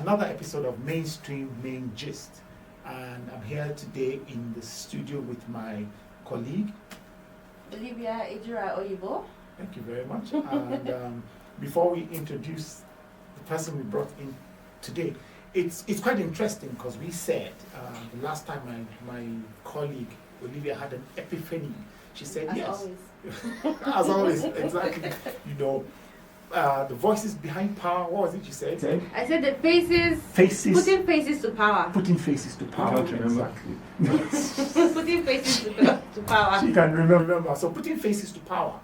another episode of Mainstream Main Gist. And I'm here today in the studio with my colleague, Olivia Ejura Oyibo. Thank you very much. And before we introduce the person we brought in today, it's quite interesting because we said the last time my colleague Olivia had an epiphany. She said As yes. always. As always, exactly. The voices behind power. What was it you said? I said the faces. Putting faces to power. Putting faces to power. I can't remember. Exactly. Putting faces to power. She can remember. So putting faces to power.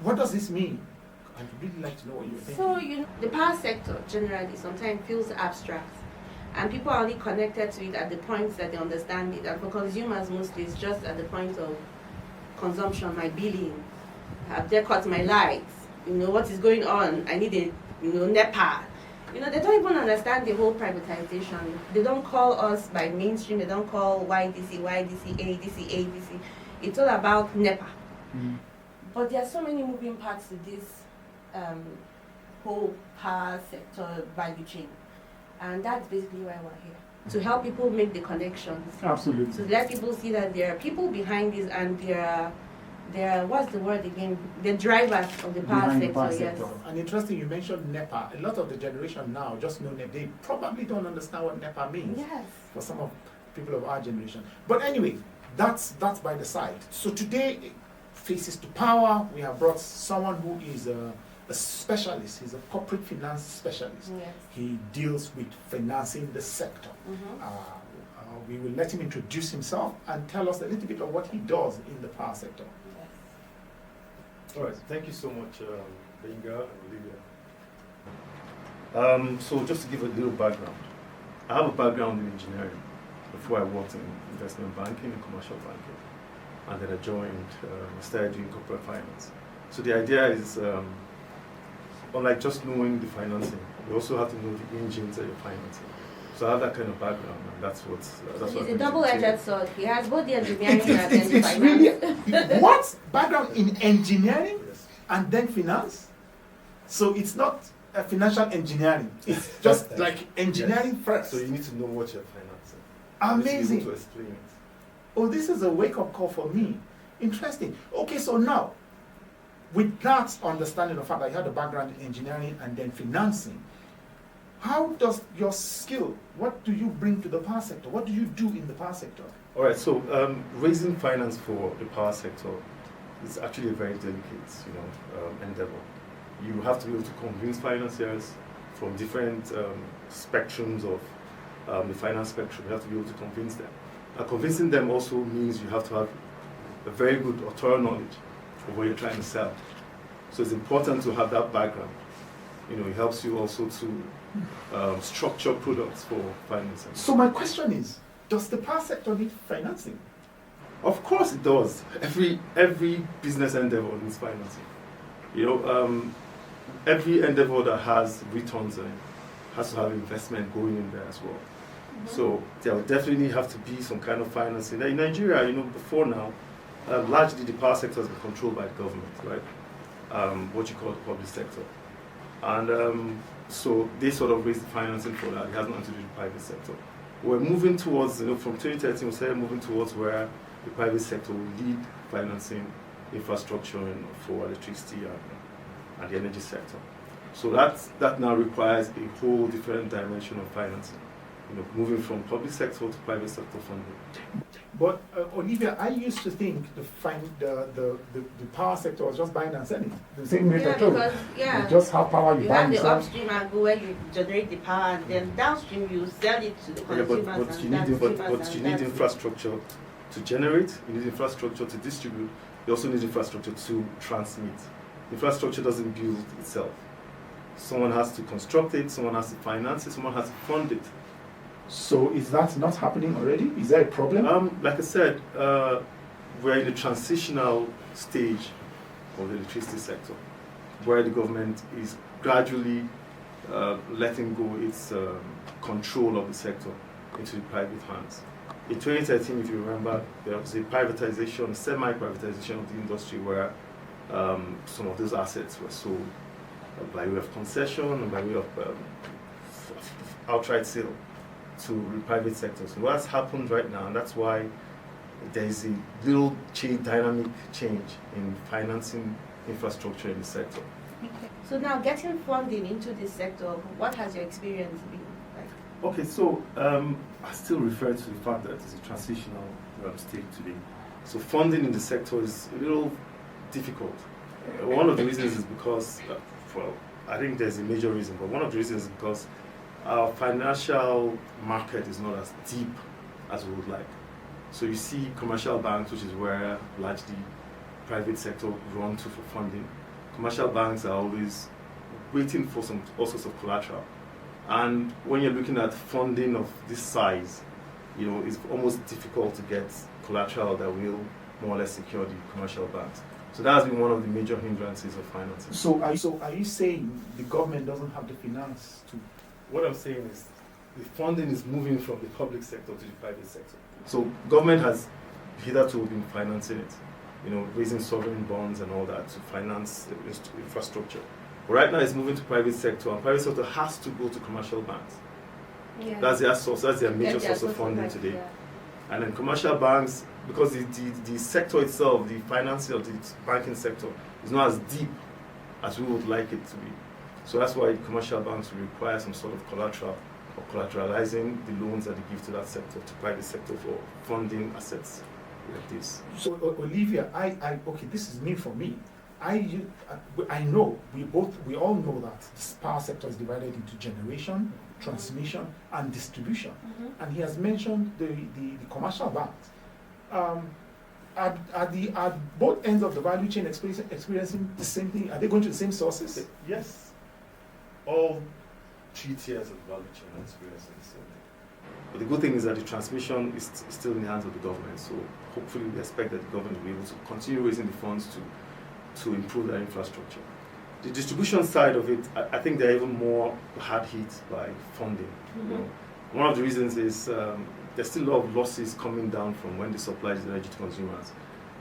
What does this mean? I'd really like to know what you were thinking. So, the power sector generally sometimes feels abstract. And people are only connected to it at the points that they understand it. And for consumers mostly, it's just at the point of consumption, my billing. Have they cut my lights? What is going on? I need a, NEPA. They don't even understand the whole privatization. They don't call us by mainstream. They don't call YDC, ADC. It's all about NEPA. Mm. But there are so many moving parts to this whole power sector value chain. And that's basically why we're here. To help people make the connections. Absolutely. To let people see that there are people behind this and there are what's the word again? The drivers of the power Behind sector, the power yes. sector. And interesting, you mentioned NEPA. A lot of the generation now just know NEPA. They probably don't understand what NEPA means. Yes. For some of people of our generation. But anyway, that's by the side. So today, Faces to Power, we have brought someone who is a specialist. He's a corporate finance specialist. Yes. He deals with financing the sector. Mm-hmm. We will let him introduce himself and tell us a little bit of what he does in the power sector. Yes. All right, thank you so much, Benga and Olivia. So just to give a little background, I have a background in engineering. Before I worked in investment banking and commercial banking, and then I started doing corporate finance. So the idea is, unlike just knowing the financing, you also have to know the engines that you're financing. So I have that kind of background, and that's what. He's a double-edged sword. He has both the engineering and It's the finance. really what background in engineering and then finance? So it's not a financial engineering. It's just like engineering first. So you need to know what you're financing. Amazing. You need to explain it. Oh, this is a wake-up call for me. Interesting. Okay, so now, with that understanding of the fact that you had a background in engineering and then financing, how does your skill, what do you bring to the power sector? What do you do in the power sector? All right, so raising finance for the power sector is actually a very delicate, endeavor. You have to be able to convince financiers from different spectrums of the finance spectrum. You have to be able to convince them. Convincing them also means you have to have a very good or thorough knowledge of what you're trying to sell. So it's important to have that background. It helps you also to structure products for financing. So my question is, does the power sector need financing? Of course it does. Every business endeavor needs financing. Every endeavor that has returns in it has to have investment going in there as well. So there will definitely have to be some kind of financing. In Nigeria, before now, largely the power sector has been controlled by the government, right? What you call the public sector. And so they sort of raised the financing for that. It has nothing to do with the private sector. We're moving towards, from 2013, we started moving towards where the private sector will lead financing infrastructure for electricity and the energy sector. So that now requires a whole different dimension of financing. Moving from public sector to private sector funding. But Olivia, I used to think the power sector was just buying and selling. The same way petrol. Because, You just have power, you you buy have and the sell. upstream angle where you generate the power, and then downstream you sell it to the consumers. But you need infrastructure to generate, you need infrastructure to distribute, you also need infrastructure to transmit. Infrastructure doesn't build itself. Someone has to construct it, someone has to finance it, someone has to fund it. So is that not happening already? Is there a problem? Like I said, we're in the transitional stage of the electricity sector, where the government is gradually letting go its control of the sector into the private hands. In 2013, if you remember, there was a privatization, semi-privatization of the industry where some of those assets were sold by way of concession and by way of outright sale to the private sector. So what's happened right now, and that's why there is a little dynamic change in financing infrastructure in the sector. Okay. So now getting funding into this sector, what has your experience been like? Okay, so I still refer to the fact that it's a transitional state today. So funding in the sector is a little difficult. One of the reasons is because, well, I think there's a major reason, but one of the reasons is because our financial market is not as deep as we would like. So you see commercial banks, which is where largely private sector run to for funding. Commercial banks are always waiting for all sorts of collateral. And when you're looking at funding of this size, it's almost difficult to get collateral that will more or less secure the commercial banks. So that has been one of the major hindrances of financing. So are you saying the government doesn't have the finance to? What I'm saying is the funding is moving from the public sector to the private sector. So government has hitherto been financing it, raising sovereign bonds and all that to finance the infrastructure. But right now it's moving to private sector, and private sector has to go to commercial banks. Yeah. That's their source, that's their major source of funding today. Yeah. And then commercial banks, because the sector itself, the financing of the banking sector is not as deep as we would like it to be. So that's why commercial banks will require some sort of collateral or collateralizing the loans that they give to that sector, to private sector for funding assets like this. So Olivia, okay, this is new for me. I know we all know that this power sector is divided into generation, transmission, and distribution. Mm-hmm. And he has mentioned the commercial banks. Are both ends of the value chain experiencing the same thing? Are they going to the same sources? Yes. All 3 tiers of the value chain are experiencing the same thing. But the good thing is that the transmission is still in the hands of the government. So hopefully we expect that the government will be able to continue raising the funds to improve their infrastructure. The distribution side of it, I think they're even more hard hit by funding. Mm-hmm. One of the reasons is there's still a lot of losses coming down from when they supply the energy to consumers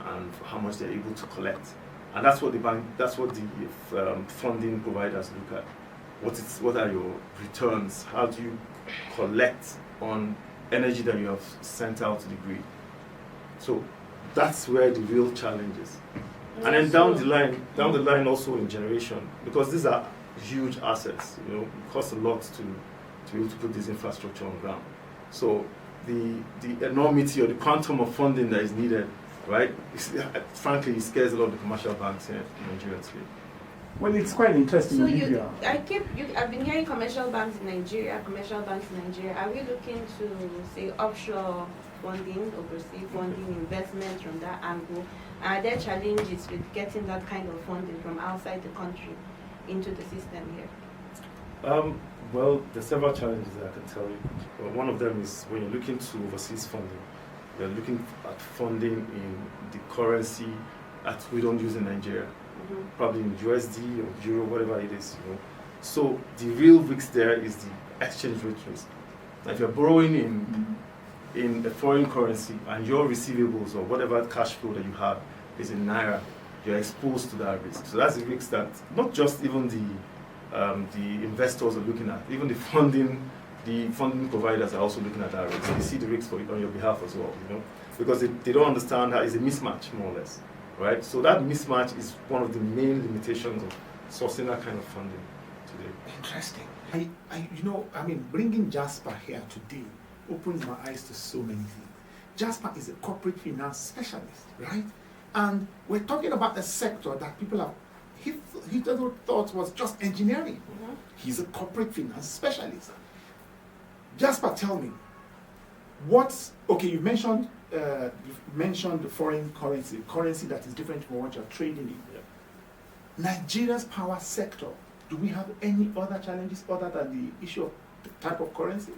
and how much they're able to collect. And that's what the funding providers look at. What are your returns? How do you collect on energy that you have sent out to the grid? So that's where the real challenge is. And then down the line also in generation, because these are huge assets, it costs a lot to be able to put this infrastructure on ground. So the enormity or the quantum of funding that is needed, right, frankly, it scares a lot of the commercial banks here in Nigeria today. Well, it's quite interesting. So Olivia. I've been hearing commercial banks in Nigeria. Are we looking to say offshore funding, overseas funding, investment from that angle? Are there challenges with getting that kind of funding from outside the country into the system here? Well, there's several challenges that I can tell you. One of them is when you're looking to overseas funding, you're looking at funding in the currency that we don't use in Nigeria. Mm-hmm. Probably in USD or Euro, whatever it is. So the real risk there is the exchange rate risk. Now, if you're borrowing in a foreign currency and your receivables or whatever cash flow that you have is in Naira, you're exposed to that risk. So that's the risk that not just even the investors are looking at, even the funding providers are also looking at that risk. They see the risk on your behalf as well, because they don't understand that it's a mismatch, more or less. Right? So that mismatch is one of the main limitations of sourcing that kind of funding today. Interesting. Bringing Jasper here today opens my eyes to so many things. Jasper is a corporate finance specialist, right? And we're talking about a sector that people have hitherto thought was just engineering. Mm-hmm. He's a corporate finance specialist. Jasper, tell me, you mentioned the foreign currency that is different from what you're trading in. Yeah. Nigeria's power sector, do we have any other challenges other than the issue of the type of currency?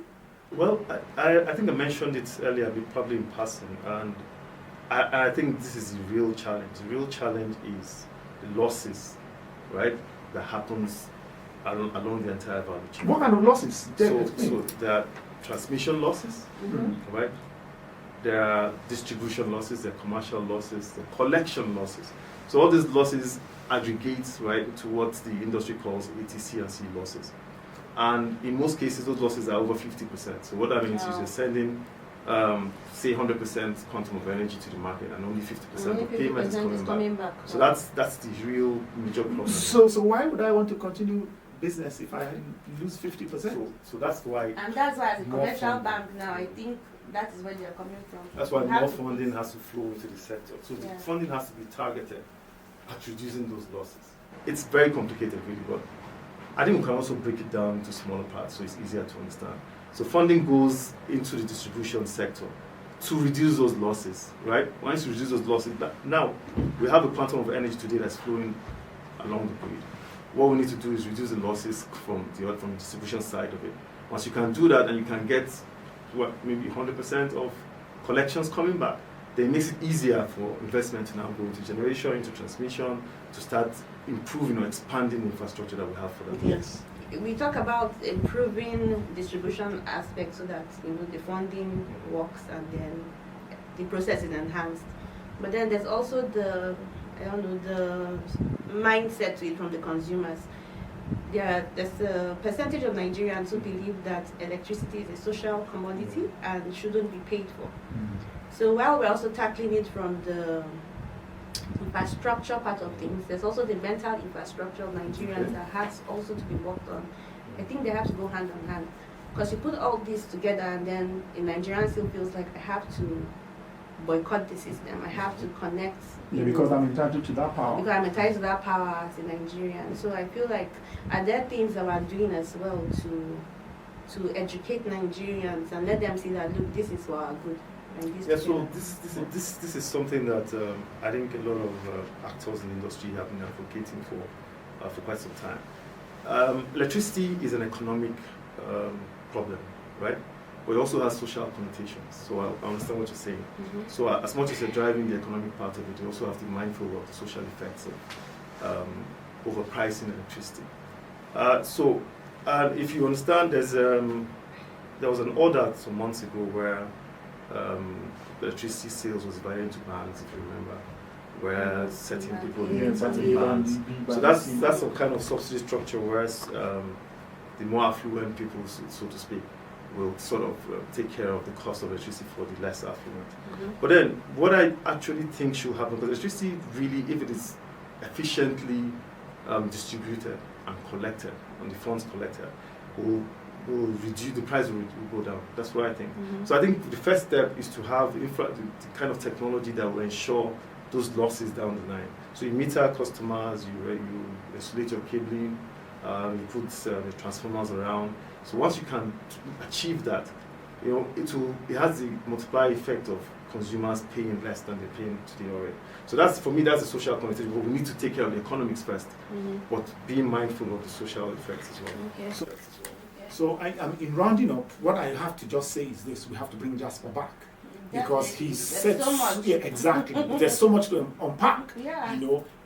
Well, I think I mentioned it earlier, probably in passing, and I think this is the real challenge. The real challenge is the losses, right, that happens along the entire value chain. What kind of losses? So there are transmission losses, Mm-hmm. right? There are distribution losses, there are commercial losses, there are collection losses. So all these losses aggregate, right, to what the industry calls ATC and C losses. And in most cases, those losses are over 50%. So what that means is Wow. you're sending, say, 100% quantum of energy to the market, and only 50% Only of payment is 50% coming back. back. So that's the real major problem. So why would I want to continue business if I lose 50%? So that's why And that's why, as a More commercial funding. bank now, I think that is where they are coming from. That's why You have more to- funding has to flow into the sector. So the Yeah. funding has to be targeted at reducing those losses. It's very complicated, really, but I think we can also break it down into smaller parts so it's easier to understand. So funding goes into the distribution sector to reduce those losses, right? Once you reduce those losses, now we have a quantum of energy today that's flowing along the grid. What we need to do is reduce the losses from the distribution side of it. Once you can do that and you can get maybe 100% of collections coming back, then it makes it easier for investment to now go into generation, into transmission, to start improving or expanding the infrastructure that we have for that. Yes. We talk about improving distribution aspects so that the funding works and then the process is enhanced. But then there's also the mindset to it from the consumers. There's a percentage of Nigerians who believe that electricity is a social commodity and shouldn't be paid for. So while we're also tackling it from the infrastructure part of things, there's also the mental infrastructure of Nigerians that has also to be worked on. I think they have to go hand in hand. Because you put all this together and then a Nigerian still feels like I have to boycott the system, I have to connect. Because I'm entitled to that power. Because I'm entitled to that power as a Nigerian. So I feel like, are there things that we're doing as well to educate Nigerians and let them see that, look, this is for our good. Yeah, so this is something that I think a lot of actors in the industry have been advocating for quite some time. Electricity is an economic problem, right? But it also has social connotations. So I understand what you're saying. Mm-hmm. So as much as you're driving the economic part of it, you also have to be mindful of the social effects of overpricing electricity. So if you understand, there was an order some months ago where electricity sales was divided into bands, if you remember, where certain people needed certain bands. So that's some kind of subsidy structure, whereas the more affluent people, so to speak, will sort of take care of the cost of electricity for the less affluent. Mm-hmm. But then, what I actually think should happen, because electricity really, if it is efficiently distributed and collected, and the funds collected, will reduce, the price will go down. That's what I think. Mm-hmm. So I think the first step is to have the kind of technology that will ensure those losses down the line. So you meter customers, you isolate your cabling, you put the transformers around. So once you can achieve that, it has the multiplier effect of consumers paying less than they're paying today already. So that's, for me, that's a social connotation. But we need to take care of the economics first, but being mindful of the social effects as well. Okay. So in rounding up, what I have to just say is this: we have to bring Jasper back. Because he said so much. Yeah, exactly. There's so much to unpack. Yeah.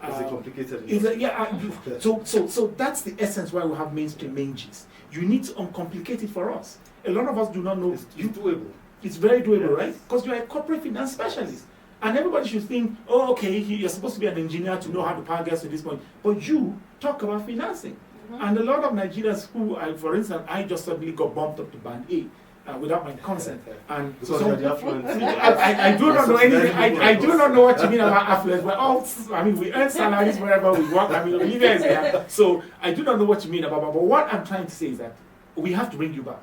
It's a complicated. So that's the essence why we have mainstream manges. You need to uncomplicate it for us. A lot of us do not know. It's doable. It's very doable, Yes. right? Because you are a corporate finance specialist. And everybody should think, oh, okay, you're supposed to be an engineer to know how the power gets to this point. But you talk about financing. Mm-hmm. And a lot of Nigerians who, for instance, I just suddenly got bumped up to band A. Without my consent, and Because so you're the affluent. I do not know anything. I do not know what you mean about affluence. We're all, we earn salaries wherever we work. Olivia is here, so I do not know what you mean about. But what I'm trying to say is that we have to bring you back,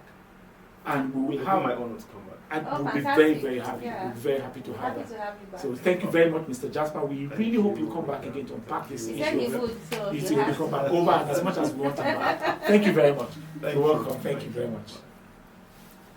and we will have my honor to come back. And Oh, we'll be fantastic. very, very happy. Yeah. We'll be very happy to have Happy that. to have you back. So thank you very much, Mr. Jasper. We really hope you come back again to unpack this He issue. said he of- would, so You you see, we have come to. back over and as much as we want him back. Thank you very much. Thank You're you. welcome. Thank you very much.